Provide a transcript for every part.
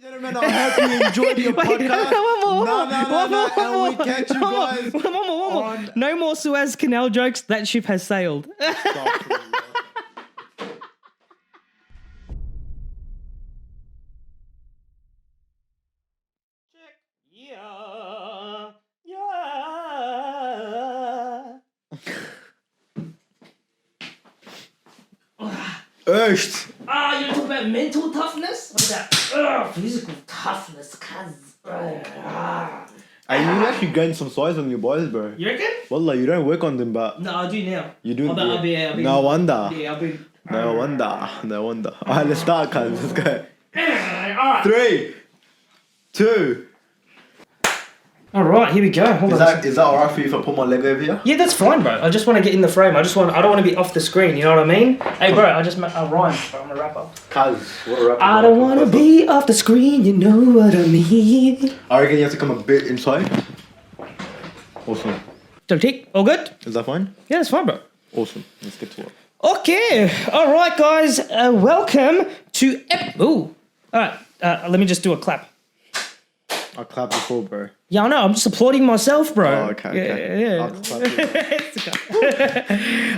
Gentlemen, I hope you enjoyed your podcast. One more. And we catch you guys. One more. No more Suez Canal jokes. That ship has sailed. Urged. You talk about mental toughness? What about physical toughness? Are you actually getting some size on your boys, bro? You reckon? Wallah, you don't work on them, but... No, I do now. You do? I'll be, no wonder. Yeah, I'll be... No wonder. Alright, let's start, cuz. Let's go. Alright. 3, 2... Alright, here we go. Hold on. Is that alright for you if I put my leg over here? Yeah, that's fine, bro. I just want to get in the frame. I don't want to be off the screen, you know what I mean? Hey, bro, I rhymed, bro. I'm a rapper. Cuz, what a rapper. I don't want to be off the screen, you know what I mean? I reckon you have to come a bit inside. Awesome. Tick, all good? Is that fine? Yeah, that's fine, bro. Awesome. Let's get to it. Okay. All right, guys. Welcome to... All right. Let me just do a clap. I clapped before, bro. Yeah, I know. I'm just applauding myself, bro. Oh, okay. Yeah. I'll clap you.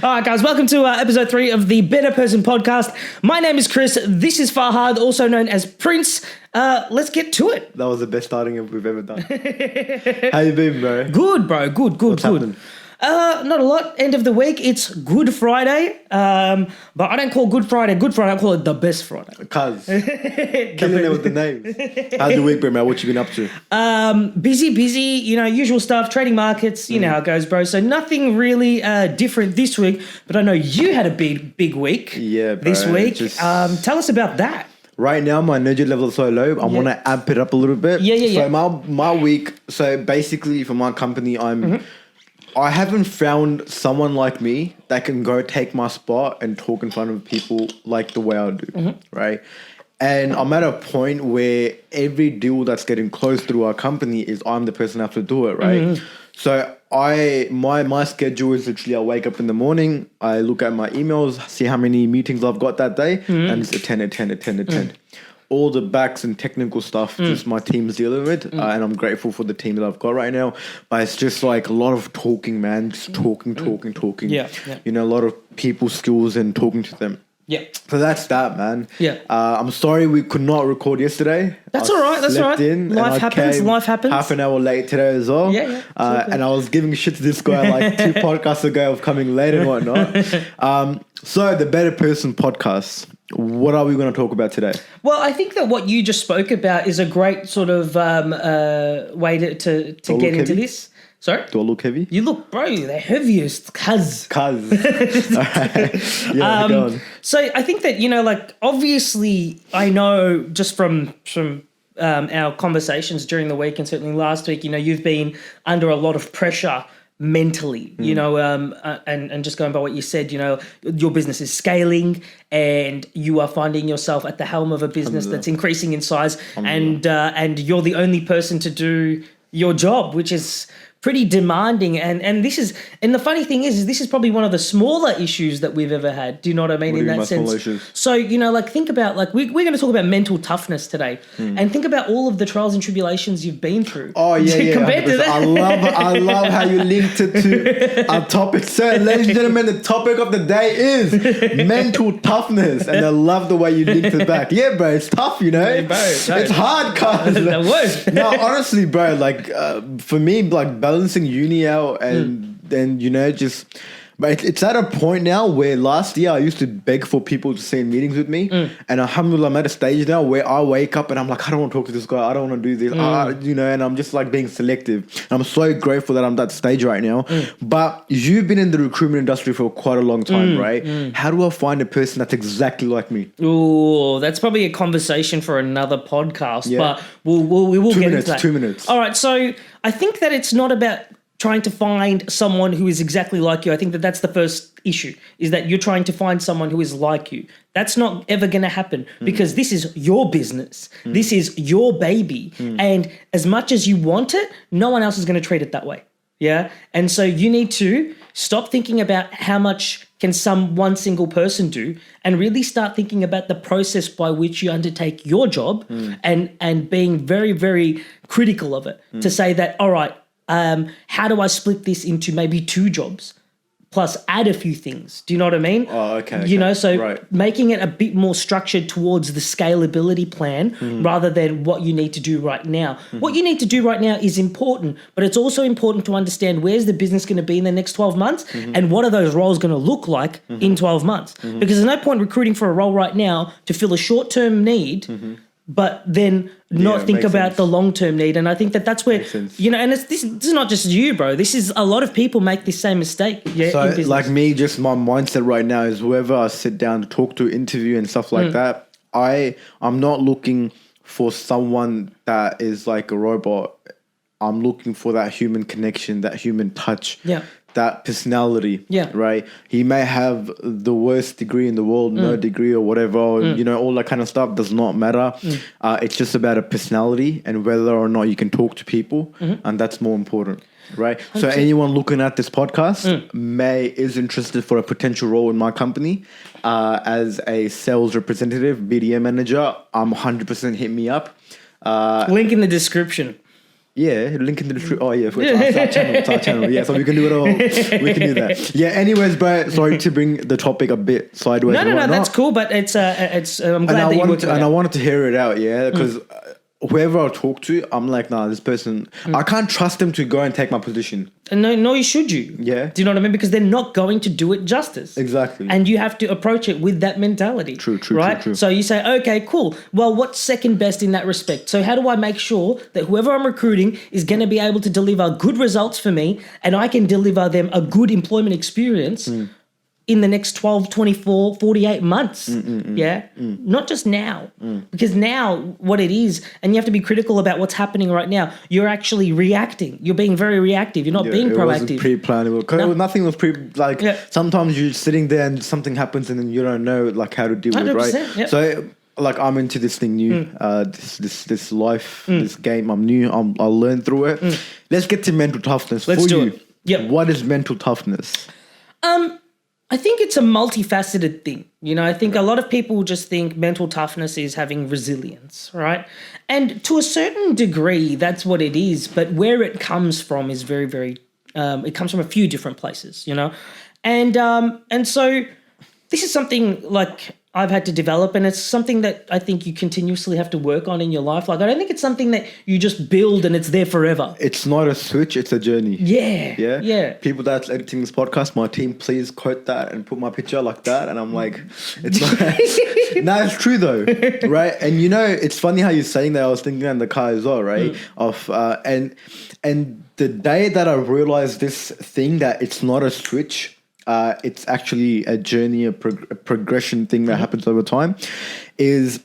All right, guys. Welcome to episode 3 of the Better Person podcast. My name is Chris. This is Farhad, also known as Prince. Let's get to it. That was the best starting we've ever done. How you been, bro? Good, bro. Good. What's happening? Not a lot. End of the week. It's Good Friday. But I don't call Good Friday, I call it the best Friday. Cuz. Killing it with the names. How's your week been, man? What you been up to? Busy, usual stuff, trading markets, you know how it goes, bro. So nothing really different this week. But I know you had a big week. Yeah, bro. This week. Tell us about that. Right now, my energy level is so low. I want to amp it up a little bit. Yeah. So my week, so basically for my company, I haven't found someone like me that can go take my spot and talk in front of people like the way I do, right? And I'm at a point where every deal that's getting closed through our company is I'm the person that have to do it, right? So my schedule is literally I wake up in the morning, I look at my emails, see how many meetings I've got that day, and it's attend. All the backs and technical stuff just my team's dealing with, and I'm grateful for the team that I've got right now. But it's just like a lot of talking, man. Just talking. Yeah. You know, a lot of people skills and talking to them. Yeah. So that's that, man. Yeah. I'm sorry we could not record yesterday. That's all right. Life happens. Half an hour late today as well. Yeah. And I was giving shit to this guy like 2 podcasts ago of coming late and whatnot. So the Better Person podcast. What are we going to talk about today? Well, I think that what you just spoke about is a great sort of way to get into this. Sorry? Do I look heavy? You look, bro, the heaviest, cuz. All right. Yeah, go on. So I think that, obviously I know just from our conversations during the week and certainly last week, you've been under a lot of pressure mentally, and just going by what you said, your business is scaling and you are finding yourself at the helm of a business that's increasing in size, and you're the only person to do your job, which is pretty demanding, and this is, and the funny thing is this is probably one of the smaller issues that we've ever had. Do you know what I mean? In that sense. So think about we're going to talk about mental toughness today, and think about all of the trials and tribulations you've been through. Oh yeah, compared to that. I love how you linked it to our topic. So, ladies and gentlemen, the topic of the day is mental toughness, and I love the way you linked it back. Yeah, bro, it's tough, Bro, it's hard, cuz. That was. No, honestly, bro, for me, balancing uni out and then but it's at a point now where last year I used to beg for people to sit in meetings with me, and alhamdulillah I'm at a stage now where I wake up and I'm like, I don't want to talk to this guy, I don't want to do this, and I'm just being selective. And I'm so grateful that I'm at that stage right now. But you've been in the recruitment industry for quite a long time, right? How do I find a person that's exactly like me? Oh, that's probably a conversation for another podcast, but we will get into that. 2 minutes. All right, so I think that it's not about trying to find someone who is exactly like you. I think that that's the first issue, is that you're trying to find someone who is like you. That's not ever going to happen because this is your business. This is your baby. And as much as you want it, no one else is going to treat it that way. Yeah. And so you need to stop thinking about how much can one single person do, and really start thinking about the process by which you undertake your job and being very, very critical of it to say that, all right, how do I split this into maybe 2 jobs? Plus add a few things. Do you know what I mean? Oh, okay. You know, so right. making it a bit more structured towards the scalability plan rather than what you need to do right now. What you need to do right now is important, but it's also important to understand where's the business going to be in the next 12 months and what are those roles going to look like in 12 months. Because there's no point recruiting for a role right now to fill a short-term need but then not think about the long-term need. And I think that that's where, you know, and this is not just you, bro. This is a lot of people make this same mistake. Yeah, so like me, just my mindset right now is whoever I sit down to talk to, interview and stuff like that, I'm not looking for someone that is like a robot. I'm looking for that human connection, that human touch. Yeah. That personality, Yeah. right? He may have the worst degree in the world, no degree or whatever, or, you know, all that kind of stuff does not matter. It's just about a personality and whether or not you can talk to people, and that's more important, right? So anyone looking at this podcast is interested for a potential role in my company as a sales representative, BDM manager. 100% hit me up. Link in the description. Yeah, link in the description. Oh, yeah, it's our channel. Yeah, so we can do it all. We can do that. Yeah, anyways, bro, sorry to bring the topic a bit sideways. No, that's cool, but it's I'm glad that you worked it out. And I wanted to hear it out, yeah, because whoever I talk to, I'm like, nah, this person, I can't trust them to go and take my position. And no, should you? Yeah. Do you know what I mean? Because they're not going to do it justice. Exactly. And you have to approach it with that mentality. True. Right? So you say, okay, cool. Well, what's second best in that respect? So how do I make sure that whoever I'm recruiting is going to be able to deliver good results for me and I can deliver them a good employment experience in the next 12, 24, 48 months. Not just now. Because now what it is, and you have to be critical about what's happening right now, you're actually reacting. You're being very reactive. You're not being proactive. It wasn't pre-planned. Nothing was sometimes you're sitting there and something happens and then you don't know like how to deal with it, right? Yep. So like I'm into this thing new, this life, this game. I'm new. I'll learn through it. Let's get to mental toughness. Let's do it. Yep. What is mental toughness? I think it's a multifaceted thing. You know, I think a lot of people just think mental toughness is having resilience, right? And to a certain degree, that's what it is. But where it comes from is very, very, it comes from a few different places, you know? And so this is something like I've had to develop, and it's something that I think you continuously have to work on in your life. Like, I don't think it's something that you just build and it's there forever. It's not a switch, it's a journey. Yeah. People that's editing this podcast, my team, please quote that and put my picture like that. And I'm like, it's not. No, it's true though, right? And you know, it's funny how you're saying that. I was thinking in the car as well, right? And the day that I realized this thing, that it's not a switch, it's actually a journey, a progression thing that happens over time, is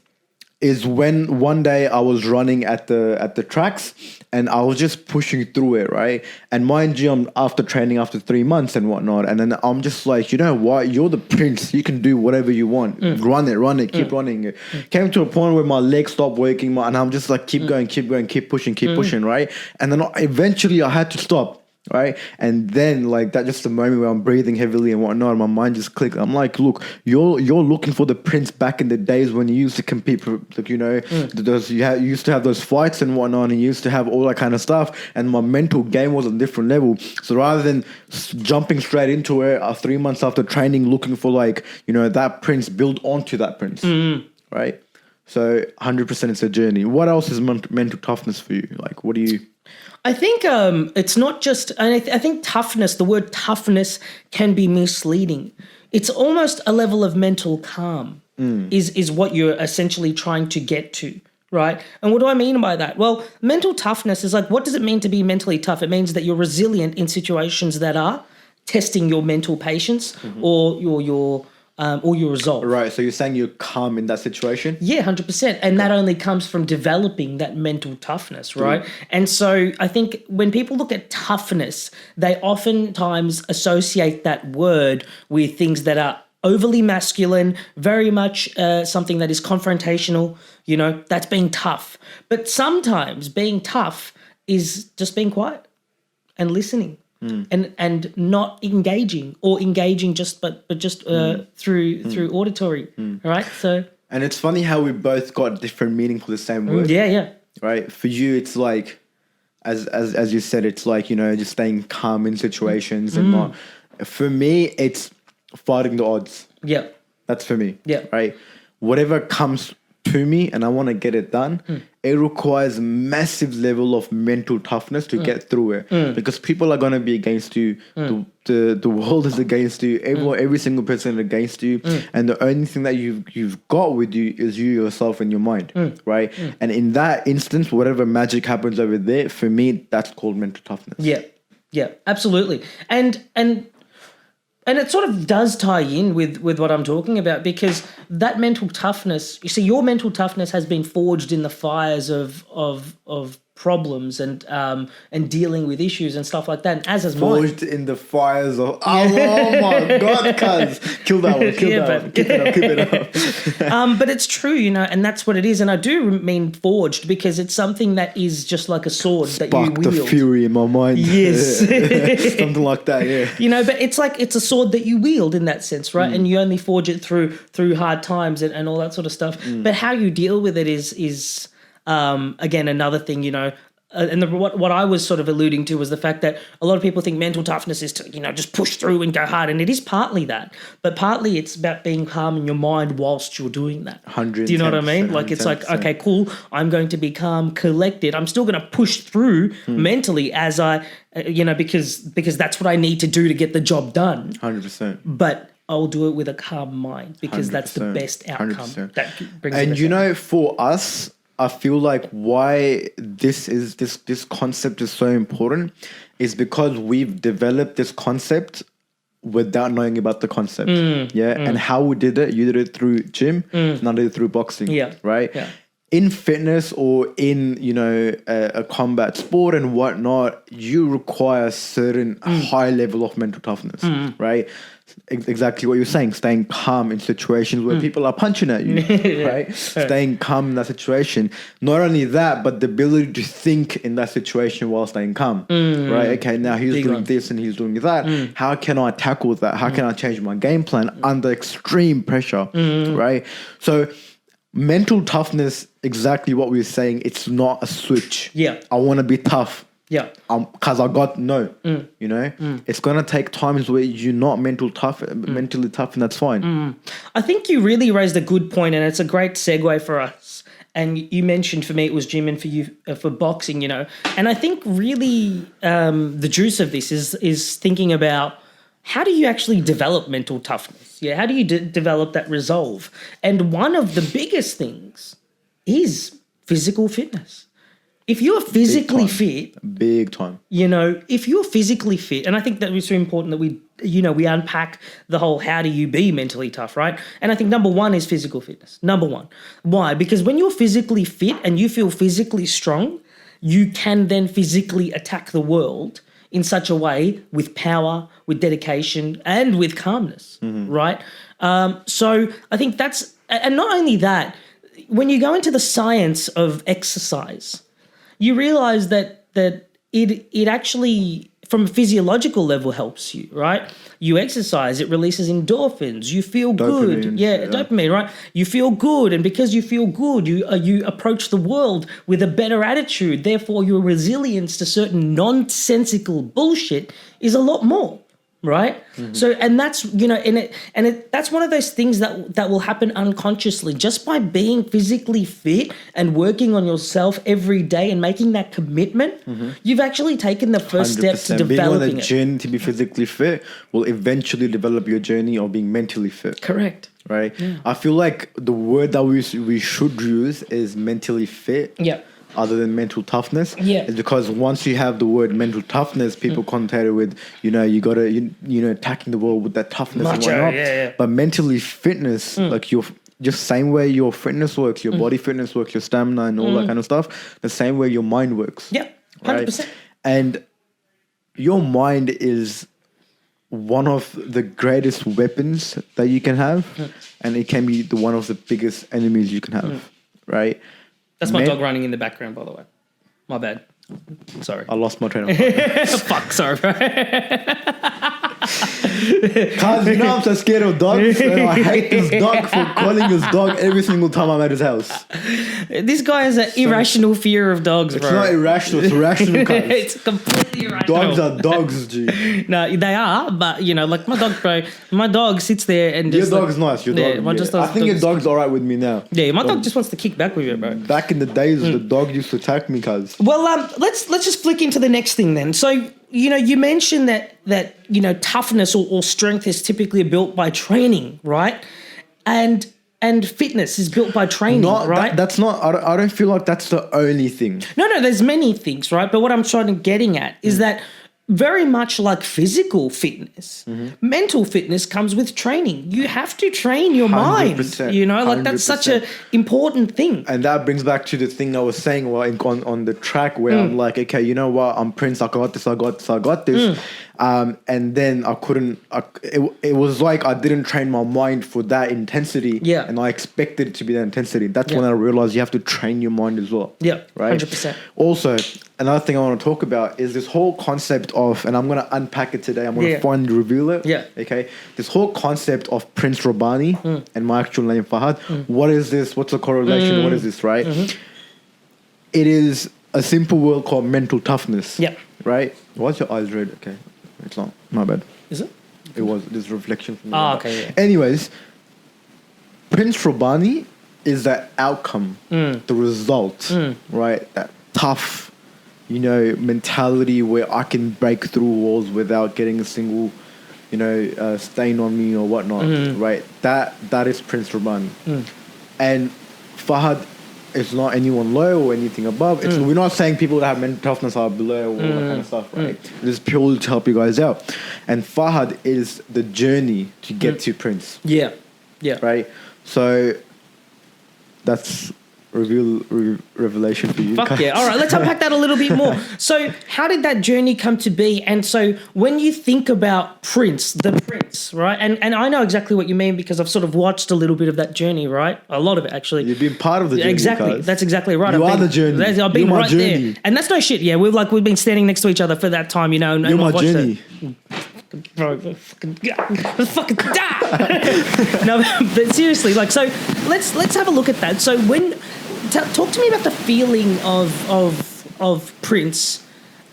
when one day I was running at the tracks and I was just pushing through it, right? And mind you, I'm after training after 3 months and whatnot, and then I'm just like, you know what? You're the prince. You can do whatever you want. Run it, keep running it. Came to a point where my legs stopped working, and I'm just like, keep going, keep pushing, right? And then eventually I had to stop. Right, and then like that, just the moment where I'm breathing heavily and whatnot, and my mind just clicked. I'm like, look, you're looking for the prince back in the days when you used to compete for, like, you know, you used to have those fights and whatnot, and you used to have all that kind of stuff. And my mental game was on a different level. So rather than jumping straight into it 3 months after training, looking for like, you know, that prince, build onto that prince, right? So 100% it's a journey. What else is mental toughness for you? Like, what do you? I think it's not just, and I think toughness, the word toughness can be misleading. It's almost a level of mental calm is what you're essentially trying to get to, right? And what do I mean by that? Well, mental toughness is like, what does it mean to be mentally tough? It means that you're resilient in situations that are testing your mental patience or your resolve. Right, so you're saying you're calm in that situation? Yeah, 100%. And that only comes from developing that mental toughness, right? And so I think when people look at toughness, they oftentimes associate that word with things that are overly masculine, very much something that is confrontational, you know, that's being tough. But sometimes being tough is just being quiet and listening and not engaging or engaging just through auditory. All right. So And it's funny how we both got different meaning for the same word. yeah. Right. For you, it's like, as you said, it's like, just staying calm in situations and not. For me, it's fighting the odds. Yeah. That's for me. Yeah. Right. Whatever comes to me and I want to get it done, it requires massive level of mental toughness to get through it. Because people are going to be against you. The world is against you. Every single person is against you. And the only thing that you've got with you is you yourself and your mind. Right. And in that instance, whatever magic happens over there, for me, that's called mental toughness. Yeah. Yeah, absolutely. And it sort of does tie in with what I'm talking about, because that mental toughness, you see, your mental toughness has been forged in the fires of problems and dealing with issues and stuff like that. And as is mine. Forged in the fires of... Oh my God, cuz. Kill that one. Kill that one. Keep it up. But it's true, and that's what it is. And I do mean forged because it's something that is just like a sword that you wield. Spark the fury in my mind. Yes. Something like that, yeah. But it's a sword that you wield in that sense, right? And you only forge it through hard times and all that sort of stuff. But how you deal with it is again, another thing, and what I was sort of alluding to was the fact that a lot of people think mental toughness is to, just push through and go hard. And it is partly that, but partly it's about being calm in your mind whilst you're doing that. 100%. Do you know what I mean? Like, it's like, okay, cool. I'm going to be calm, collected. I'm still going to push through mentally as I, because that's what I need to do to get the job done. 100%. But I'll do it with a calm mind because that's the 100%. best outcome. 100%. That brings And for us, I feel like why this concept is so important is because we've developed this concept without knowing about the concept. And how we did it, you did it through gym, and I did it through boxing. Right? Yeah. In fitness or in a combat sport and whatnot, you require a certain high level of mental toughness, right? Exactly what you're saying, staying calm in situations where people are punching at you, right? Staying calm in that situation. Not only that, but the ability to think in that situation while staying calm, right? Okay, now he's doing this and he's doing that. How can I tackle that? How can I change my game plan under extreme pressure, right? So mental toughness, exactly what we were saying, it's not a switch. Yeah. I want to be tough. Yeah. Because it's going to take times where you're not mentally tough, and that's fine. I think you really raised a good point, and it's a great segue for us. And you mentioned, for me, it was gym, and for you, for boxing, And I think really the juice of this is thinking about how do you actually develop mental toughness? Yeah, how do you develop that resolve? And one of the biggest things is physical fitness. If you're physically fit, big time. If you're physically fit, and I think that it's so important that we unpack the whole how do you be mentally tough, right? And I think number one is physical fitness. Number one. Why? Because when you're physically fit and you feel physically strong, you can then physically attack the world in such a way with power, with dedication, and with calmness, right? So I think that's, and not only that, when you go into the science of exercise, you realize that it actually, from a physiological level, helps you, right? You exercise, it releases endorphins, you feel good. Dopamine, right? You feel good, and because you feel good, you approach the world with a better attitude. Therefore, your resilience to certain nonsensical bullshit is a lot more. Right. So, and that's, that's one of those things that will happen unconsciously just by being physically fit and working on yourself every day and making that commitment. You've actually taken the first step to developing being on a it. journey to be physically fit will eventually develop your journey of being mentally fit. Correct. Right. Yeah. I feel like the word that we should use is mentally fit. Yeah. Other than mental toughness, is because once you have the word mental toughness, people connotate it with, you got to, attacking the world with that toughness Macho, and whatnot. yeah. But mentally fitness, like your just same way your fitness works, your body fitness works, your stamina and all that kind of stuff, the same way your mind works. Yeah, 100%. Right? And your mind is one of the greatest weapons that you can have, and it can be one of the biggest enemies you can have, right? That's my dog running in the background, by the way. My bad. Sorry. I lost my train of thought. Fuck, sorry, bro. Cause you know I'm so scared of dogs, and I hate this dog for calling his dog every single time I'm at his house. This guy has an irrational fear of dogs, bro. It's not irrational, it's rational. It's completely irrational. Dogs are dogs, G. No, they are, but you know, like my dog, bro. My dog sits there and Your just dog's nice. Your dog. Yeah, I think your dog's alright with me now. Yeah, my dog just wants to kick back with you, bro. Back in the days, the dog used to attack me, cuz. Well, let's just flick into the next thing then. So, you know, you mentioned that you know, toughness or strength is typically built by training, right? And fitness is built by training, right? That's not. I don't feel like that's the only thing. No, there's many things, right? But what I'm trying to getting at is that very much like physical fitness, mental fitness comes with training. You have to train your mind. 100%, You know, like that's such an important thing. And that brings back to the thing I was saying on the track where I'm like, okay, you know what? I'm Prince. I got this. I got this. And then I couldn't. It was like I didn't train my mind for that intensity. Yeah. And I expected it to be that intensity. That's when I realized you have to train your mind as well. Yeah. Right. 100%. Also, another thing I want to talk about is this whole concept of, and I'm going to unpack it today. I'm going to finally reveal it. Yeah. Okay. This whole concept of Prince Robani and my actual name Fahad. What is this? What's the correlation? What is this? Right. It is a simple word called mental toughness. Yeah. Right. Why's your eyes red? Okay. It's not. My bad. Is it? It was. This reflection from. Okay. Yeah. Anyways, Prince Robani is the outcome, the result, right? That tough, you know, mentality where I can break through walls without getting a single, you know, stain on me or whatnot, right? That is Prince Robani, and Fahad is not anyone low or anything above. We're not saying people that have mental toughness are below or all that kind of stuff, right? This is purely to help you guys out. And Fahad is the journey to get to Prince. Yeah. Yeah. Right? So that's revelation for you. Fuck yeah. All right, let's unpack that a little bit more. So how did that journey come to be? And so when you think about Prince, the Prince, right? And I know exactly what you mean because I've sort of watched a little bit of that journey, right? A lot of it, actually. You've been part of the journey. Exactly. Guys. That's exactly right. You are the journey. I've been You're my right journey. there. And that's no shit. Yeah, we've been standing next to each other for that time, you know. And You're my I've watched journey. Bro, fucking die. No, but seriously, like, so let's have a look at that. So when talk to me about the feeling of Prince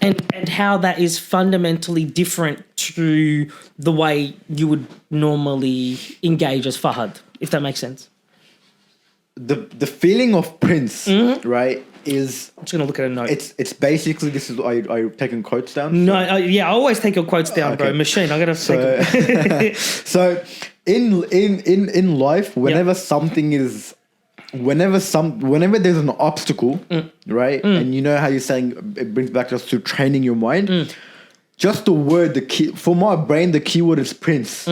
and how that is fundamentally different to the way you would normally engage as Fahad, if that makes sense. The feeling of Prince, right, is I'm just gonna look at a note. it's basically this is are you taking quotes down? No, I always take your quotes down, bro. Machine, I gotta take. So in life, whenever something is, whenever there's an obstacle, right, and you know how you're saying it brings back just to training your mind. Just the word, the key for my brain, the keyword is Prince.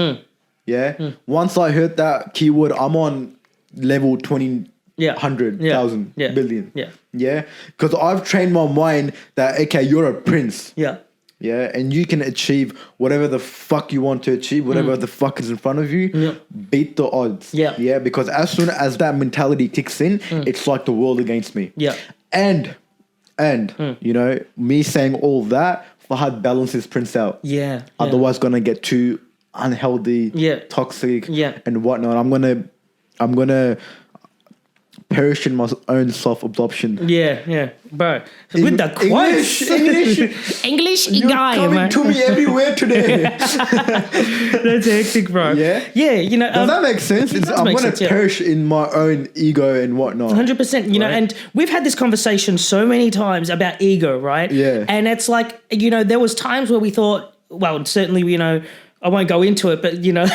Once I heard that keyword, I'm on level 20. 100,000 billion. Because I've trained my mind that, okay, you're a prince. And you can achieve whatever the fuck you want to achieve, whatever the fuck is in front of you, beat the odds. Because as soon as that mentality kicks in, it's like the world against me. And you know, me saying all that, Fahad balances Prince out. Otherwise gonna get too unhealthy, toxic, and whatnot. I'm gonna perish in my own self-absorption. Bro. With the quotes. English You're guy, coming man. to me everywhere today. That's hectic, bro. Yeah, you know. Does that make sense? I'm going to perish in my own ego and whatnot. 100%. You know, and we've had this conversation so many times about ego, right? And it's like, you know, there was times where we thought, well, certainly, you know, I won't go into it, but you know,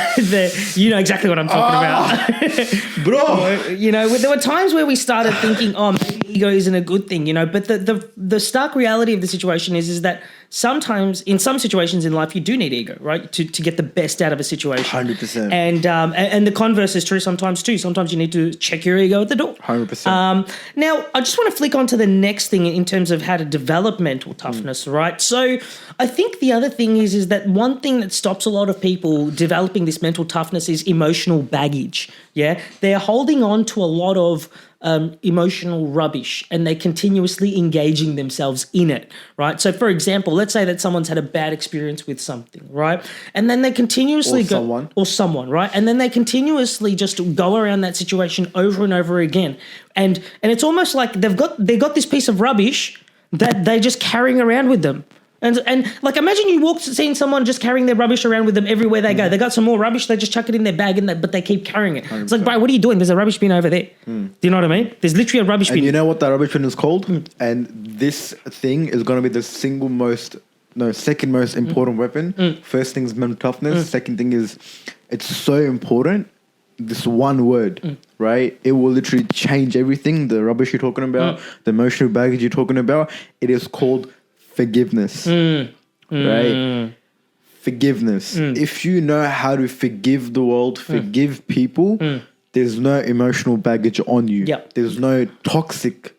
you know exactly what I'm talking about, bro. You know, there were times where we started thinking, oh, maybe ego isn't a good thing, you know. But the stark reality of the situation is that sometimes, in some situations in life, you do need ego, right, to get the best out of a situation. 100%. And the converse is true sometimes too. Sometimes you need to check your ego at the door. 100%. Now, I just want to flick on to the next thing in terms of how to develop mental toughness, right? So I think the other thing is that one thing that stops a lot of people developing this mental toughness is emotional baggage. They're holding on to a lot of emotional rubbish and they're continuously engaging themselves in it, right? So, for example, let's say that someone's had a bad experience with something, right? And then they continuously or someone, right? And then they continuously just go around that situation over and over again. And it's almost like they got this piece of rubbish that they're just carrying around with them. And like, imagine you seeing someone just carrying their rubbish around with them everywhere they go. They got some more rubbish, they just chuck it in their bag, but they keep carrying it. 100%. It's like, bro, what are you doing? There's a rubbish bin over there. Do you know what I mean? There's literally a rubbish bin. And you know what that rubbish bin is called? And this thing is going to be the second most important weapon. First thing is mental toughness. Second thing is, it's so important. This one word, right? It will literally change everything. The rubbish you're talking about, the emotional baggage you're talking about. It is called forgiveness, right? Forgiveness. If you know how to forgive the world, forgive people, there's no emotional baggage on you. Yep. There's no toxic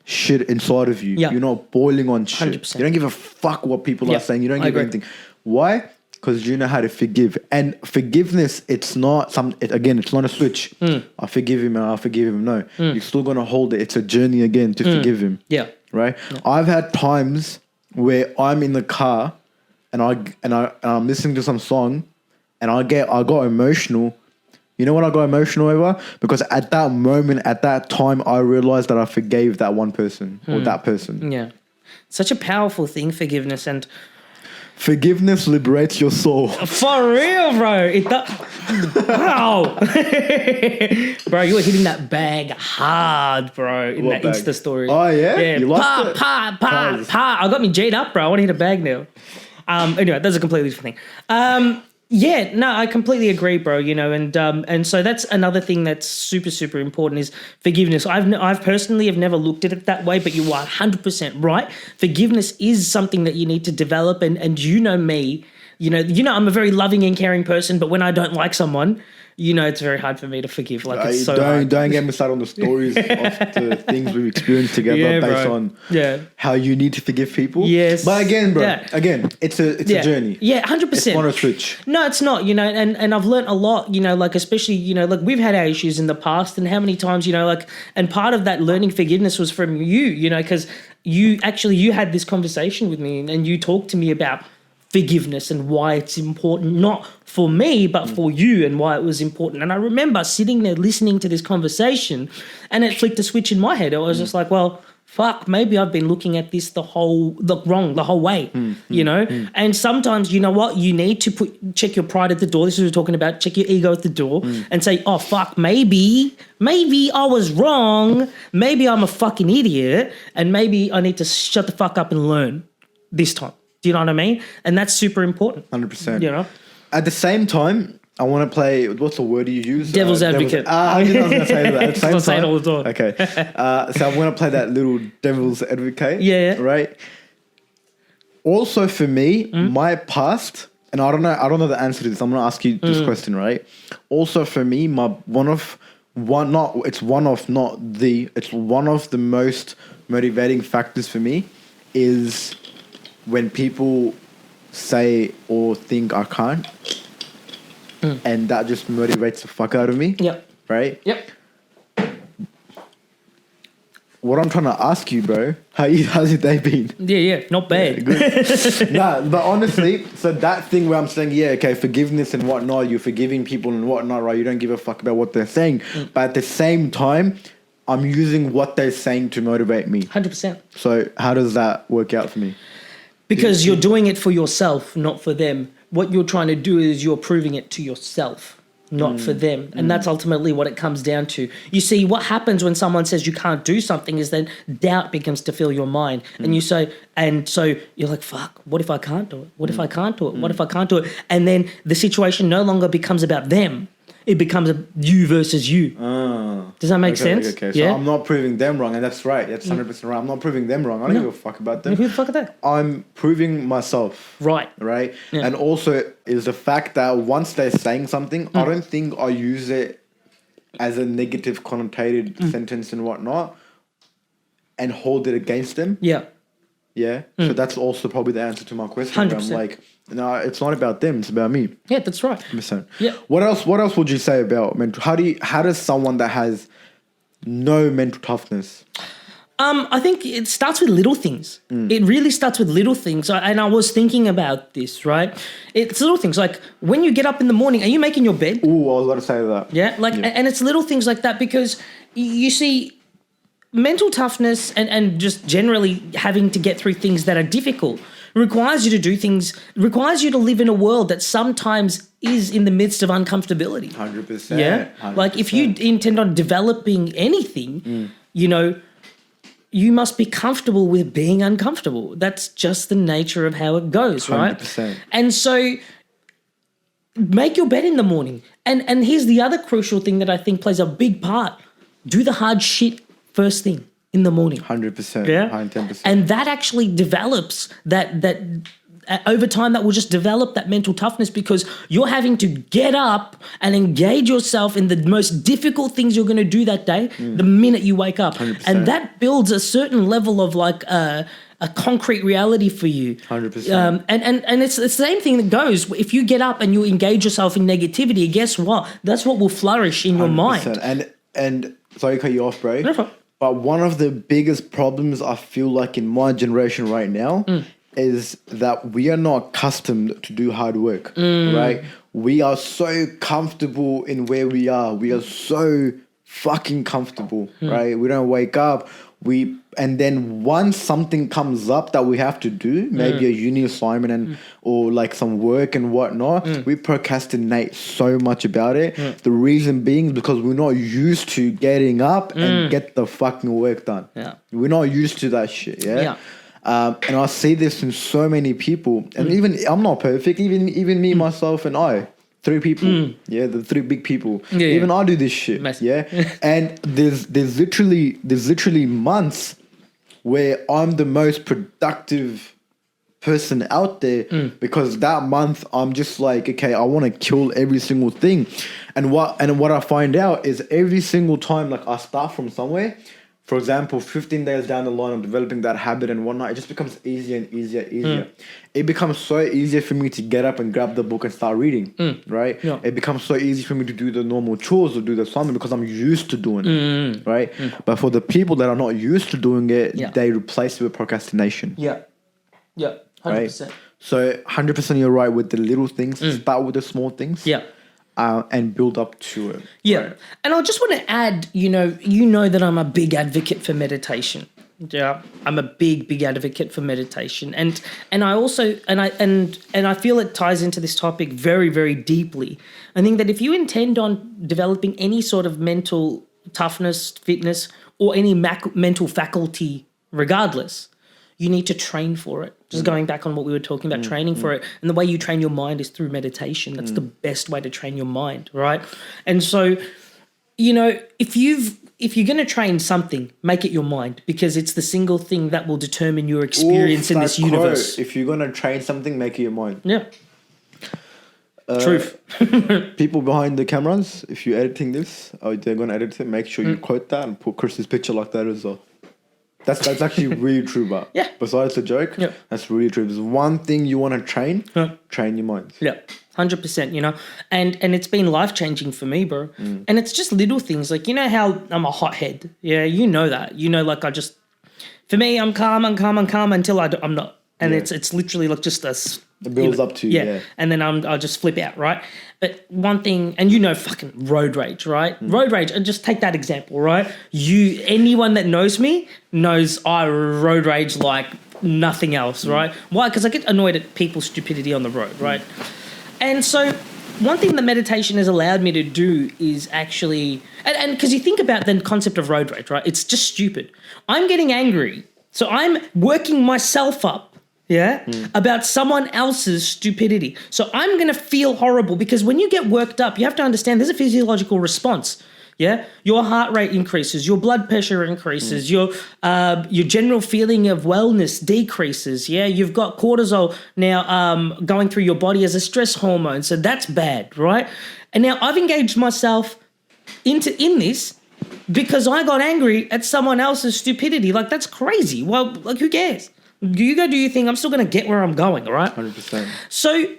shit inside of you. Yep. You're not boiling on shit. 100%. You don't give a fuck what people are saying. You don't give anything. Why? Because you know how to forgive. And forgiveness, it's not it's not a switch. I forgive him and I forgive him. No. You're still going to hold it. It's a journey again to forgive him. Yeah. Right? Yeah. I've had times where I'm in the car and I'm listening to some song and I got emotional. You know what I got emotional over? Because at that moment, at that time, I realized that I forgave that one person or that person. Yeah. Such a powerful thing, forgiveness. And forgiveness liberates your soul. For real, bro. Wow. Bro, you were hitting that bag hard, bro, in that Insta story. Oh, yeah? Yeah. You liked it? I got me G'd up, bro. I want to hit a bag now. Anyway, that's a completely different thing. Yeah, no, I completely agree, bro. You know, and so that's another thing that's super, super important is forgiveness. I've personally have never looked at it that way, but you are 100% right. Forgiveness is something that you need to develop, and you know me, you know, I'm a very loving and caring person, but when I don't like someone, you know, it's very hard for me to forgive. Like, it's so hard. Don't get me started on the stories of the things we've experienced together based on how you need to forgive people. Yes. But again, bro, it's a journey. Yeah, 100%. It's not a switch. No, it's not, you know, and I've learnt a lot, you know, like, especially, you know, like, we've had our issues in the past, and how many times, you know, like, and part of that learning forgiveness was from you know, because you had this conversation with me and you talked to me about forgiveness and why it's important, not for me, but for you, and why it was important. And I remember sitting there listening to this conversation, and it flicked a switch in my head. I was just like, well, fuck, maybe I've been looking at this the whole way, you know? And sometimes, you know what, you need to check your pride at the door. This is what we're talking about. Check your ego at the door and say, oh, fuck, maybe I was wrong. Maybe I'm a fucking idiot, and maybe I need to shut the fuck up and learn this time. Do you know what I mean? And that's super important. 100%. You know? At the same time, I want to play, what's the word you use? Devil's advocate. I didn't know I was going to say that. At the same time, say it all the time. Okay. So I'm going to play that little devil's advocate. Yeah. Right? Also for me, my past, and I don't know the answer to this. I'm going to ask you this question, right? Also for me, it's one of the most motivating factors for me is when people say or think I can't, and that just motivates the fuck out of me. Yep. Right? Yep. What I'm trying to ask you, bro, how's your day been? Yeah, not bad. Yeah, good. Nah, but honestly, so that thing where I'm saying, yeah, okay, forgiveness and whatnot, you're forgiving people and whatnot, right? You don't give a fuck about what they're saying. But at the same time, I'm using what they're saying to motivate me. 100%. So how does that work out for me? Because you're doing it for yourself, not for them. What you're trying to do is you're proving it to yourself, not for them. And that's ultimately what it comes down to. You see, what happens when someone says you can't do something is then doubt begins to fill your mind. And you say, and so you're like, fuck, what if I can't do it? What if I can't do it? What if I can't do it? And then the situation no longer becomes about them. It becomes you versus you. Does that make sense? Okay. So I'm not proving them wrong, and that's right. That's 100% right. I'm not proving them wrong. I don't give a fuck about them. Who the fuck are they? I'm proving myself. Right. Right? Yeah. And also is the fact that once they're saying something, I don't think I use it as a negative connotated sentence and whatnot and hold it against them. Yeah. Yeah. So that's also probably the answer to my question. 100%. I'm like, no, it's not about them. It's about me. Yeah, that's right. 100%. Yeah. What else would you say about mental? How does someone that has no mental toughness? I think it starts with little things. It really starts with little things. And I was thinking about this, right? It's little things like when you get up in the morning, are you making your bed? Ooh, I was about to say that. Yeah, and it's little things like that because you see, mental toughness and just generally having to get through things that are difficult requires you to do things, requires you to live in a world that sometimes is in the midst of uncomfortability. 100%. Yeah, 100%. like if you intend on developing anything, you know, you must be comfortable with being uncomfortable. That's just the nature of how it goes, right? 100%. And so make your bed in the morning. And here's the other crucial thing that I think plays a big part. Do the hard shit first thing in the morning. 100%. Yeah. 110%. And that actually develops that over time, that will just develop that mental toughness because you're having to get up and engage yourself in the most difficult things you're going to do that day the minute you wake up. 100%. And that builds a certain level of like a concrete reality for you. 100%. And it's the same thing that goes. If you get up and you engage yourself in negativity, guess what? That's what will flourish in your mind. And sorry to cut you off, bro. No problem. But one of the biggest problems I feel like in my generation right now is that we are not accustomed to do hard work, right? We are so comfortable in where we are. We are so fucking comfortable, right? We don't wake up. And then once something comes up that we have to do, maybe a uni assignment or like some work and whatnot, we procrastinate so much about it. The reason being because we're not used to getting up and get the fucking work done. Yeah. We're not used to that shit. Yeah. And I see this in so many people, and even I'm not perfect. Even me, myself, and I. 3 people, the 3 big people. Yeah, even I do this shit, And there's literally months where I'm the most productive person out there because that month I'm just like, okay, I want to kill every single thing, and what I find out is every single time, like I start from somewhere. For example, 15 days down the line of developing that habit and whatnot, it just becomes easier and easier. It becomes so easier for me to get up and grab the book and start reading, right? Yeah. It becomes so easy for me to do the normal chores or do the assignment because I'm used to doing it, right? But for the people that are not used to doing it, they replace it with procrastination. Yeah. 100%. Right? So 100% you're right with the little things. Start with the small things. Yeah. And build up to it. Yeah. Right? And I just want to add, you know that I'm a big advocate for meditation. Yeah. I'm a big advocate for meditation. And I also and I feel it ties into this topic very, very deeply. I think that if you intend on developing any sort of mental toughness, fitness, or any mental faculty regardless, you need to train for it. Just going back on what we were talking about, training for it. And the way you train your mind is through meditation. That's the best way to train your mind, right? And so, if you're going to train something, make it your mind because it's the single thing that will determine your experience in this universe. If you're going to train something, make it your mind. Yeah. Truth. People behind the cameras, if you're editing this, or they're going to edit it, make sure you quote that and put Chris's picture like that as well. That's actually really true, but besides the joke, that's really true. There's one thing you want to train your mind. Yeah, 100%, and it's been life-changing for me, bro. And it's just little things, like, how I'm a hothead. Yeah, you know that. Like for me, I'm calm until I'm not. And it's literally like just a... It builds up to, yeah. And then I'll just flip out, right? But one thing, and fucking road rage, right? Road rage, and just take that example, right? Anyone that knows me knows I road rage like nothing else, right? Why? Because I get annoyed at people's stupidity on the road, right? And so one thing that meditation has allowed me to do is actually, and because you think about the concept of road rage, right? It's just stupid. I'm getting angry, so I'm working myself up, about someone else's stupidity. So I'm going to feel horrible because when you get worked up, you have to understand there's a physiological response. Yeah, your heart rate increases, your blood pressure increases, your general feeling of wellness decreases. Yeah, you've got cortisol now going through your body as a stress hormone, so that's bad, right? And now I've engaged myself in this because I got angry at someone else's stupidity. Like, that's crazy. Well, like, who cares? You go do your thing. I'm still going to get where I'm going, all right? 100%. So,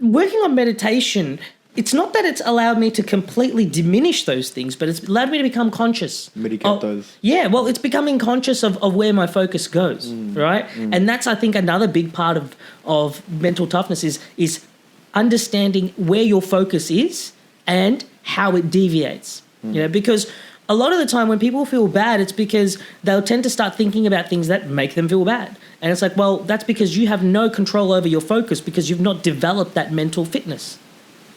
working on meditation it's not that it's allowed me to completely diminish those things, but it's allowed me to become conscious. Mitigate those. Yeah, well, it's becoming conscious of where my focus goes, right? And that's, I think, another big part of mental toughness is understanding where your focus is and how it deviates. You know, because a lot of the time when people feel bad, it's because they'll tend to start thinking about things that make them feel bad. And it's like, well, that's because you have no control over your focus because you've not developed that mental fitness.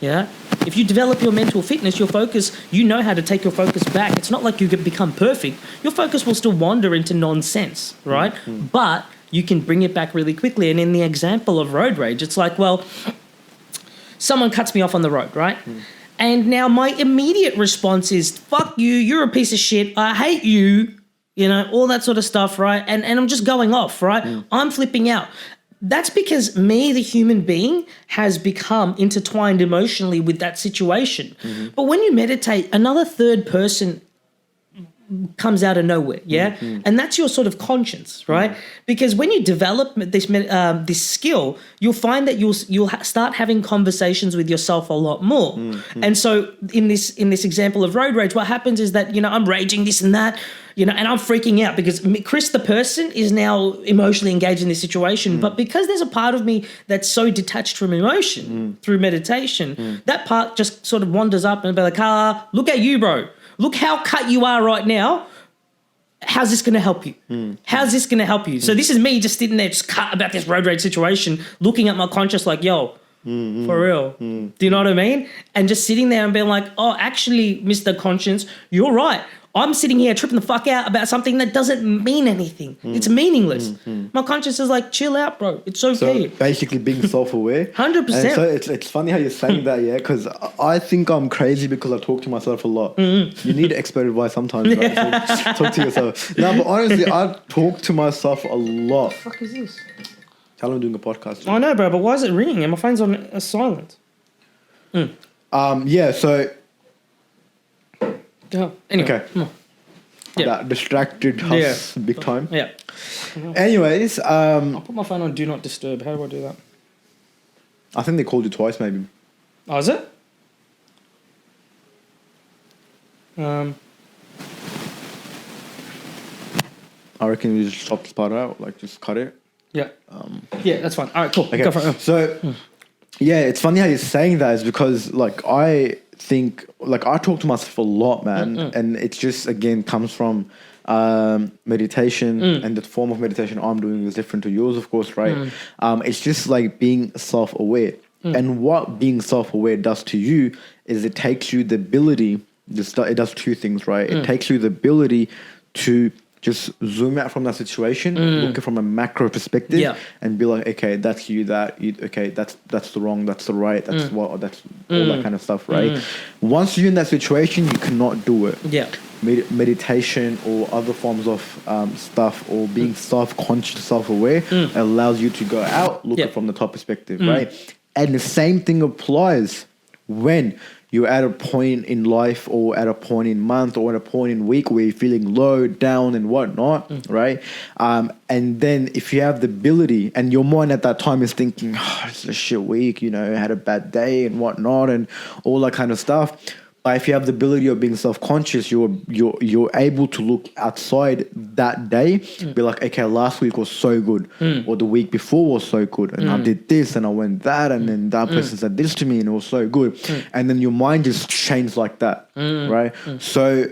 Yeah. If you develop your mental fitness, your focus, you know how to take your focus back. It's not like you can become perfect. Your focus will still wander into nonsense, right? But you can bring it back really quickly. And in the example of road rage, it's like, well, someone cuts me off on the road, right? And now my immediate response is, fuck you, you're a piece of shit, I hate you, you know, all that sort of stuff, right? And I'm just going off, right? I'm flipping out. That's because me, the human being, has become intertwined emotionally with that situation. But when you meditate, another third person comes out of nowhere, yeah? And that's your sort of conscience, right? Because when you develop this skill, you'll find that you'll start having conversations with yourself a lot more. And so in this example of road rage, what happens is that, you know, I'm raging this and that, you know, and I'm freaking out because Chris, the person, is now emotionally engaged in this situation. But because there's a part of me that's so detached from emotion through meditation, that part just sort of wanders up and be like, look at you, bro. Look how cut you are right now. How's this going to help you? How's this going to help you? So this is me just sitting there just cut about this road rage situation, looking at my conscience like, yo, for real. Do you know what I mean? And just sitting there and being like, oh, actually, Mr. Conscience, you're right. I'm sitting here tripping the fuck out about something that doesn't mean anything. It's meaningless. My conscience is like, chill out, bro. It's okay. So basically being self-aware. 100%. And so it's funny how you're saying that, yeah, because I think I'm crazy because I talk to myself a lot. You need expert advice sometimes, right? So talk to yourself. No, but honestly, I talk to myself a lot. What the fuck is this? Tell them I'm doing a podcast. I know, bro, but why is it ringing? And my phone's on silent. Yeah, so... Oh, anyway. Okay. That distracted us big time. Yeah. Anyways, I'll put my phone on Do Not Disturb. How do I do that? I think they called you twice, maybe. Oh, is it? I reckon you just chop this part out, like just cut it. Yeah. Yeah, that's fine. All right, cool. Okay. Go for it. So, yeah, it's funny how you're saying that is because, like, I think, like, I talk to myself a lot, man, and it just, again, comes from meditation, and the form of meditation I'm doing is different to yours, of course, right? It's just like being self-aware. And what being self-aware does to you is it takes you the ability, it does two things, right? It takes you the ability to just zoom out from that situation, look at it from a macro perspective, and be like, okay, that's you, okay, that's the wrong, that's the right, that's what, that's all that kind of stuff, right? Once you're in that situation, you cannot do it. Yeah. Meditation or other forms of stuff or being self-conscious, self-aware allows you to go out, look at it from the top perspective, right? And the same thing applies when you're at a point in life or at a point in month or at a point in week where you're feeling low, down and whatnot, right? And then if you have the ability and your mind at that time is thinking, oh, it's a shit week, you know, I had a bad day and whatnot and all that kind of stuff. But if you have the ability of being self-conscious, you're able to look outside that day, be like, okay, last week was so good, or the week before was so good, and I did this and I went that, and then that person said this to me and it was so good, and then your mind just changed like that, right? So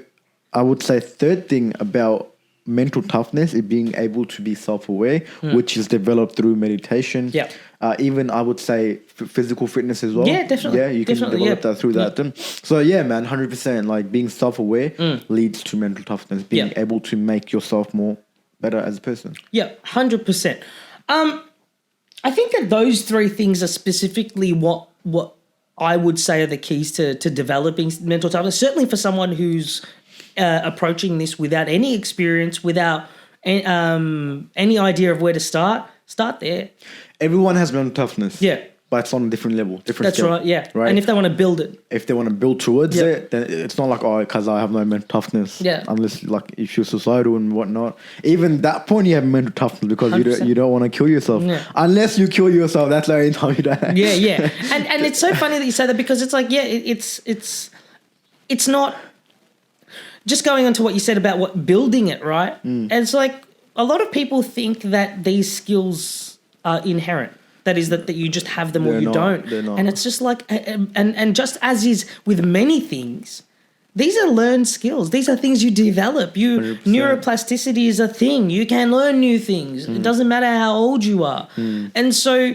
I would say third thing about mental toughness is being able to be self-aware, which is developed through meditation. Yeah. Even I would say physical fitness as well. Yeah, definitely. Yeah, you can develop that through that. Then. So yeah, man, 100%. Like being self-aware leads to mental toughness. Being able to make yourself more better as a person. Yeah, 100%. I think that those three things are specifically what I would say are the keys to developing mental toughness. Certainly for someone who's approaching this without any experience, without any idea of where to start there. Everyone has mental toughness. Yeah. but it's on a different level, different That's scale, right, yeah. right? And if they want to build it. If they want to build towards Yeah. it, then it's not like, oh, because I have no mental toughness. Yeah. Unless, like, if you're suicidal and whatnot. Even that point, you have mental toughness because 100%. you don't want to kill yourself. Yeah. Unless you kill yourself, that's the only time you don't. Yeah. And it's so funny that you say that because it's like, yeah, it's not just going on to what you said about what building it, right? And it's like a lot of people think that these skills are inherent. That is that you just have them or you don't. They're not. And it's just like, and just as is with many things, these are learned skills. These are things you develop. 100%. Neuroplasticity is a thing. You can learn new things. It doesn't matter how old you are. And so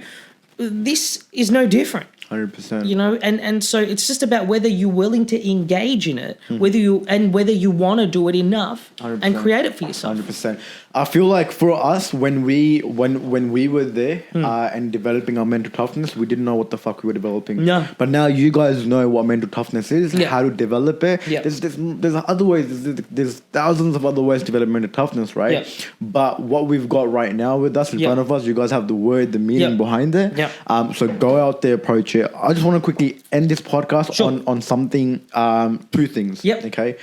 this is no different. 100%. You know, and so it's just about whether you're willing to engage in it, whether you want to do it enough 100%. and create it for yourself. 100%. I feel like for us, when we were there and developing our mental toughness, we didn't know what the fuck we were developing. No. But now you guys know what mental toughness is, Yeah. how to develop it. Yeah. There's other ways. There's thousands of other ways to develop mental toughness, right? Yeah. But what we've got right now with us in Yeah. front of us, you guys have the word, the meaning Yeah. behind it. Yeah. So go out there, approach it. I just want to quickly end this podcast Sure. on something. Two things. Yep. Okay.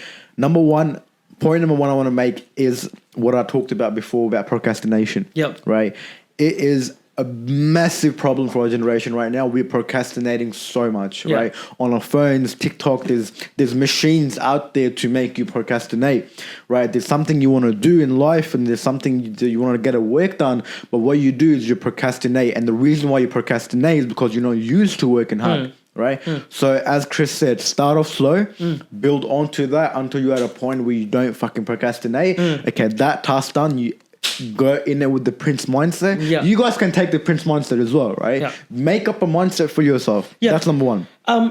Point number one I want to make is what I talked about before about procrastination. Yep. Right? It is a massive problem for our generation right now. We're procrastinating so much, Yeah. right? On our phones, TikTok, there's machines out there to make you procrastinate, right? There's something you want to do in life and there's something you want to get at work done, but what you do is you procrastinate. And the reason why you procrastinate is because you're not used to working hard. Right? So as Chris said, start off slow, build onto that until you're at a point where you don't fucking procrastinate. Okay, that task done, you go in there with the Prince mindset. Yeah. You guys can take the Prince mindset as well, right? Yeah. Make up a mindset for yourself. Yeah. That's number one.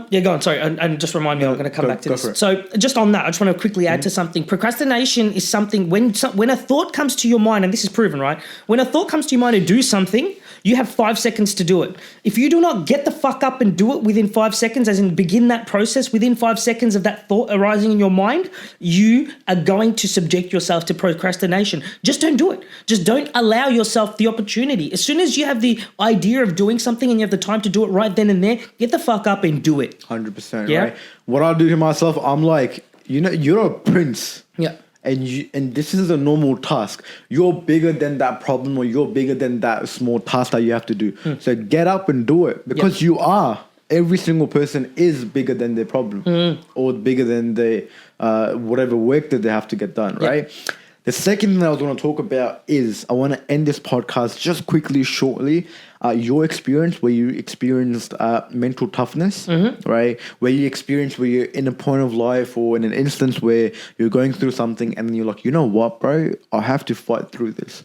Yeah, go on. Sorry, and just remind me. I'm going to come back to go this. for it. So, just on that, I just want to quickly add to something. Procrastination is something when a thought comes to your mind, and this is proven, right? When a thought comes to your mind to do something, you have 5 seconds to do it. If you do not get the fuck up and do it within 5 seconds, as in begin that process within 5 seconds of that thought arising in your mind, you are going to subject yourself to procrastination. Just don't do it. Just don't allow yourself the opportunity. As soon as you have the idea of doing something and you have the time to do it right then and there, get the fuck up and do it. 100%, Yeah. right? What I do to myself, I'm like, you're a prince. Yeah. And this is a normal task. You're bigger than that problem or you're bigger than that small task that you have to do. So get up and do it because you are. Every single person is bigger than their problem or bigger than the whatever work that they have to get done, right? The second thing I was going to talk about is I want to end this podcast just quickly, shortly. Your experience where you experienced mental toughness, right? Where you experienced where you're in a point of life or in an instance where you're going through something and then you're like, you know what, bro? I have to fight through this.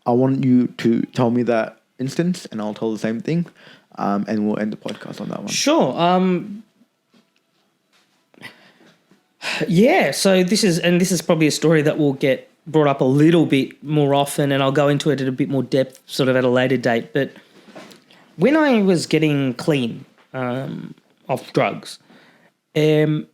I want you to tell me that instance and I'll tell the same thing. And we'll end the podcast on that one. Sure. Yeah, so this is probably a story that will get brought up a little bit more often, and I'll go into it at a bit more depth sort of at a later date. But when I was getting clean off drugs, it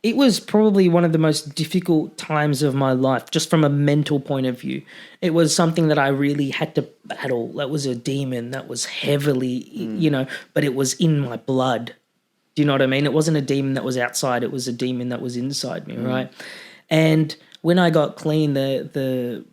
was probably one of the most difficult times of my life, just from a mental point of view. It was something that I really had to battle. That was a demon that was heavily, but it was in my blood. Do you know what I mean? It wasn't a demon that was outside. It was a demon that was inside me, right? And when I got clean, the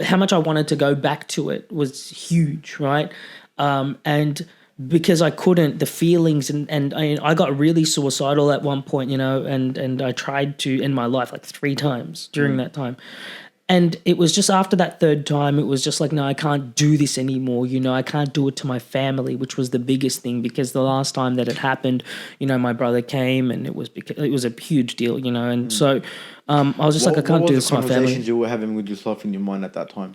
how much I wanted to go back to it was huge, right? And because I couldn't, the feelings and I got really suicidal at one point, and I tried to end my life like 3 times during that time. And it was just after that 3rd time, it was just like, no, I can't do this anymore. I can't do it to my family, which was the biggest thing, because the last time that it happened, my brother came and it was a huge deal, and so I was just like, I can't do this to my family. What were the conversations you were having with yourself in your mind at that time?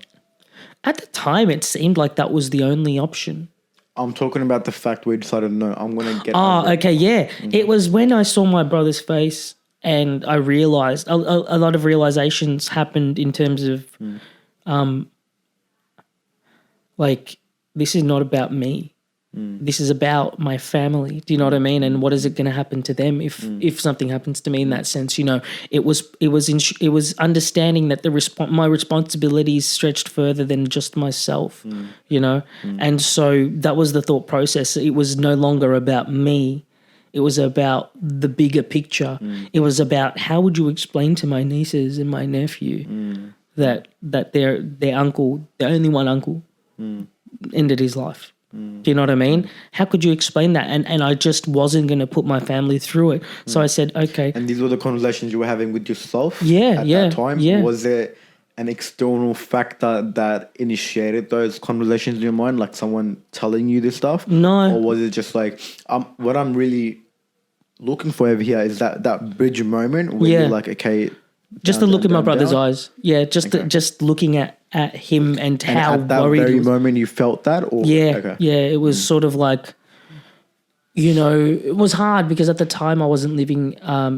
At the time, it seemed like that was the only option. I'm talking about the fact where you decided, no, I'm going to get over it. Okay, yeah. It was when I saw my brother's face and I realized a lot of realizations happened in terms of like, this is not about me. This is about my family. Do you know what I mean? And what is it going to happen to them if something happens to me in that sense? You know, it was understanding that my responsibilities stretched further than just myself. You know, and so that was the thought process. It was no longer about me. It was about the bigger picture. It was about how would you explain to my nieces and my nephew that their uncle, their only one uncle, ended his life. Do you know what I mean? How could you explain that? And I just wasn't going to put my family through it. So I said, okay. And these were the conversations you were having with yourself at that time? Yeah. Was there an external factor that initiated those conversations in your mind, like someone telling you this stuff? No. Or was it just like, what I'm really looking for over here is that bridge moment where you're like, okay. Just down, to look down, in my down, brother's down. eyes. Yeah, just looking at him and how at that worried he very was. moment you felt that? Or Yeah, it was sort of like, you know, it was hard because at the time I wasn't living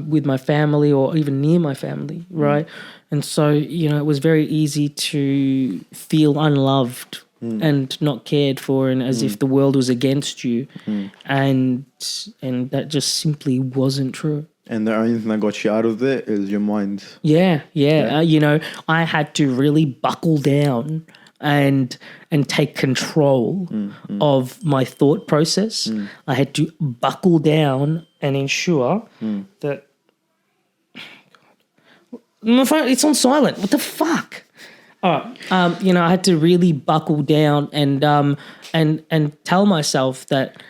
with my family or even near my family, right? And so, you know, it was very easy to feel unloved and not cared for and as if the world was against you. And that just simply wasn't true. And the only thing that got you out of it is your mind. Yeah. You know, I had to really buckle down and take control of my thought process. I had to buckle down and ensure that my phone, it's on silent. What the fuck? All right. You know, I had to really buckle down and tell myself that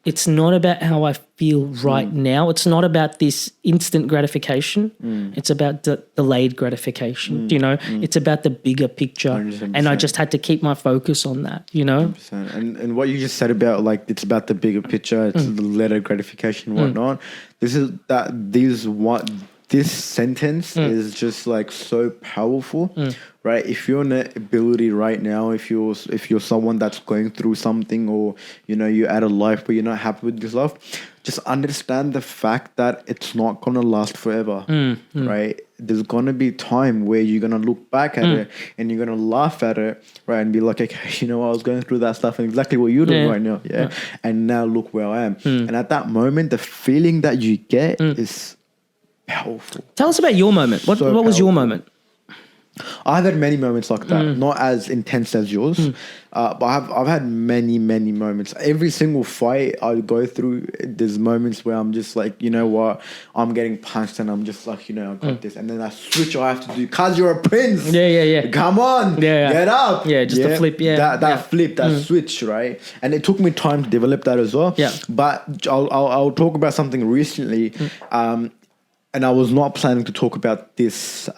it's not about how I feel right now. It's not about this instant gratification. It's about delayed gratification. You know, it's about the bigger picture. 100%. And I just had to keep my focus on that, you know? 100%. And what you just said about like, it's about the bigger picture, it's the later gratification and whatnot. This sentence is just like so powerful, right? If you're in the ability right now, if you're someone that's going through something, or you know you're at a life where you're not happy with yourself, just understand the fact that it's not gonna last forever, right? There's gonna be time where you're gonna look back at it and you're gonna laugh at it, right? And be like, okay, you know, I was going through that stuff and exactly what you're doing right now, and now look where I am. And at that moment, the feeling that you get is powerful. Tell us about your moment. What was your moment? I've had many moments like that, not as intense as yours, but I've had many moments. Every single fight I go through, there's moments where I'm just like, you know what, I'm getting punched and I'm just like, you know, I got this, and then that switch I have to do, cause you're a prince. Yeah. Come on, get up. Yeah, just a flip. Yeah, that flip, that switch, right? And it took me time to develop that as well. Yeah, but I'll talk about something recently. And I was not planning to talk about this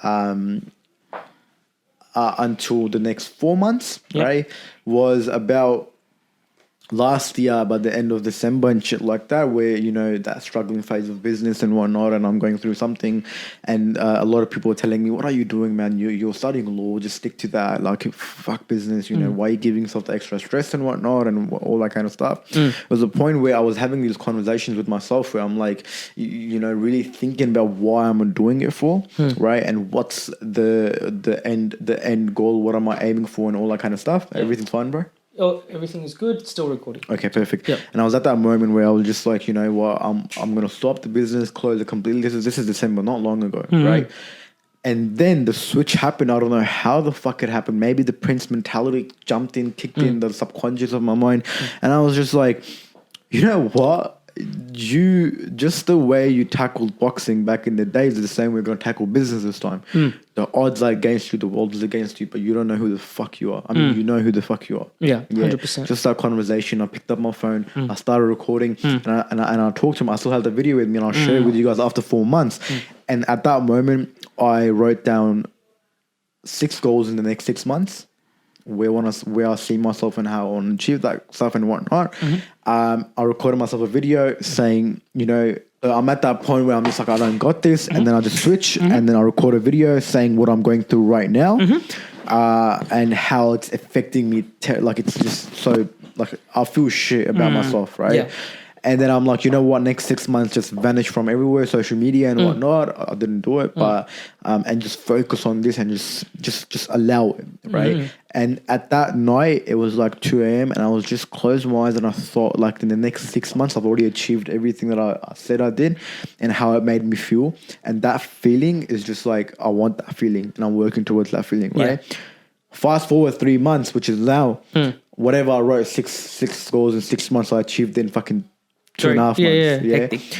until the next 4 months, right? Was about last year, by the end of December and shit like that, where, you know, that struggling phase of business and whatnot, and I'm going through something, and a lot of people are telling me, what are you doing, man? You're studying law, just stick to that, like, fuck business, you know, why are you giving yourself the extra stress and whatnot, and all that kind of stuff. It was a point where I was having these conversations with myself where I'm like, you know, really thinking about why I'm doing it for, right? And what's the end goal, what am I aiming for, and all that kind of stuff. Everything's fine, bro? Oh, everything is good. Still recording. Okay, perfect. Yep. And I was at that moment where I was just like, you know what, I'm gonna stop the business, close it completely. This is December, not long ago, right? And then the switch happened. I don't know how the fuck it happened. Maybe the Prince mentality jumped in, kicked in the subconscious of my mind, and I was just like, you know what? Just the way you tackled boxing back in the days is the same way we're going to tackle business this time. The odds are against you, the world is against you, but you don't know who the fuck you are. I mean, you know who the fuck you are. Yeah, 100%. Just that conversation, I picked up my phone, I started recording, and I talked to him. I still have the video with me, and I'll share it with you guys after 4 months. And at that moment, I wrote down 6 goals in the next 6 months. Where I see myself and how I want to achieve that stuff and whatnot. I recorded myself a video saying, you know, I'm at that point where I'm just like, I don't got this. And then I just switch and then I record a video saying what I'm going through right now and how it's affecting me. Like, it's just so, like, I feel shit about myself, right? Yeah. And then I'm like, you know what? Next 6 months just vanish from everywhere, social media and whatnot. I didn't do it, but and just focus on this and just allow it, right? And at that night, it was like 2 a.m. and I was just closing my eyes and I thought, like, in the next 6 months, I've already achieved everything that I said I did and how it made me feel. And that feeling is just like, I want that feeling and I'm working towards that feeling, right? Fast forward 3 months, which is now, whatever I wrote, six goals in 6 months, I achieved in fucking 2.5 months. Hectic.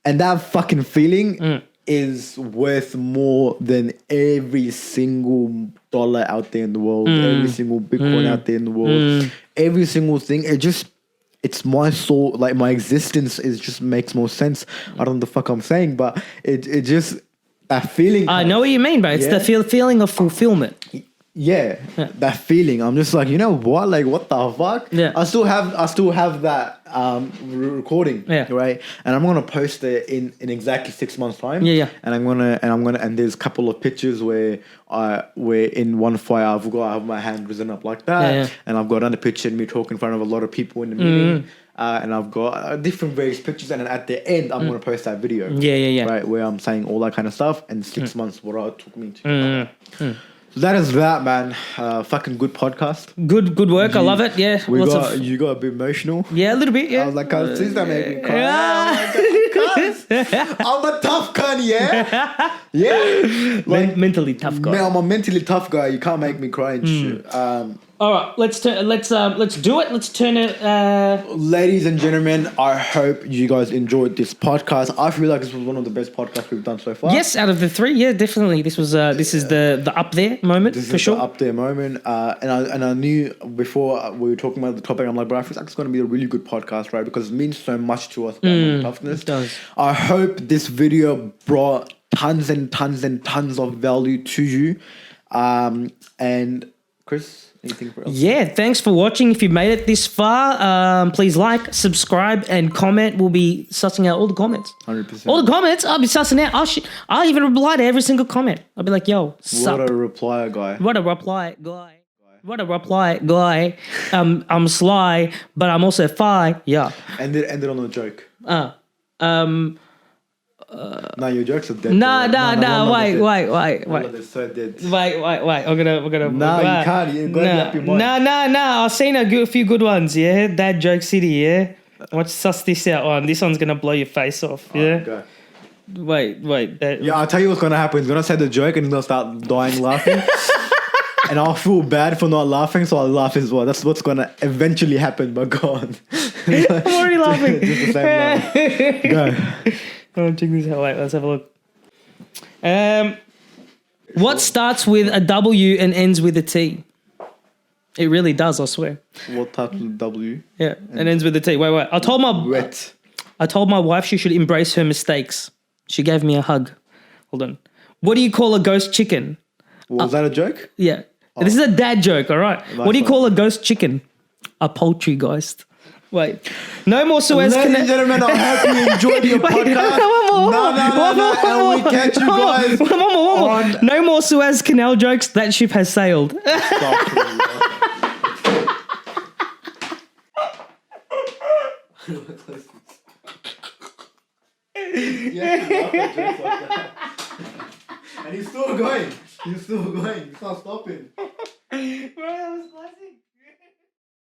And that fucking feeling is worth more than every single dollar out there in the world, every single Bitcoin out there in the world, every single thing. It's my soul, like my existence is just makes more sense. I don't know what the fuck I'm saying, but it just, that feeling. I know what you mean, bro. It's the feeling of fulfillment. Yeah, that feeling. I'm just like, you know what? Like, what the fuck? Yeah. I still have that recording. Yeah. Right. And I'm gonna post it in exactly 6 months time. Yeah. And there's a couple of pictures where in one fire I have my hand risen up like that, Yeah. and I've got another picture of me talking in front of a lot of people in the meeting. And I've got different various pictures, and then at the end I'm gonna post that video. Yeah. Right, where I'm saying all that kind of stuff, and 6 months what it took me to. So that is that, man. Fucking good podcast. Good work. I love it. Yeah. You got a bit emotional. Yeah, a little bit. Yeah. I was like, cuz, please don't make me cry. Cuz, I'm a tough cunt, yeah? Yeah. Like, mentally tough guy. man, I'm a mentally tough guy. You can't make me cry and shit. All right, let's do it. Let's turn it. Ladies and gentlemen, I hope you guys enjoyed this podcast. I feel like this was one of the best podcasts we've done so far. Yes, out of the 3, yeah, definitely. This is the up there moment This for is sure. the up there moment. And I knew before we were talking about the topic, I'm like, bro, I feel like it's going to be a really good podcast, right? Because it means so much to us about toughness. It does. I hope this video brought tons and tons and tons of value to you. And Chris, anything else? Yeah, thanks for watching. If you made it this far, please like, subscribe, and comment. We'll be sussing out all the comments. 100%. All the comments, I'll be sussing out. I'll even reply to every single comment. I'll be like, yo, sup. What a replier guy. What a reply guy. What a reply guy. I'm sly, but I'm also fi. Yeah. Ended on a joke. No, your jokes are dead. No, wait. They're so dead. Wait. We're gonna. No, you can't. You gotta get up your mind. No. I've seen a few good ones. Yeah, Dad Joke City. Yeah, watch suss this out one. This one's gonna blow your face off. Yeah. Okay. Wait. Yeah, I'll tell you what's gonna happen. He's gonna say the joke and he's gonna start dying laughing. And I'll feel bad for not laughing, so I'll laugh as well. That's what's gonna eventually happen. But go on. I'm already laughing. Just the same laugh. Go. Oh, check this out. Wait, let's have a look. What starts with a W and ends with a T? It really does, I swear. What type of W? Yeah, and ends with a T. Wait. I told my wife she should embrace her mistakes. She gave me a hug. Hold on. What do you call a ghost chicken? Was that a joke? Yeah. This is a dad joke, all right? What do you call a ghost chicken? A poultry ghost. Wait. No more Suez Canal. Ladies and gentlemen, I hope you enjoyed your podcast. No. And we catch you guys. One more. No more Suez Canal jokes. That ship has sailed. And he's still going. He's not stopping.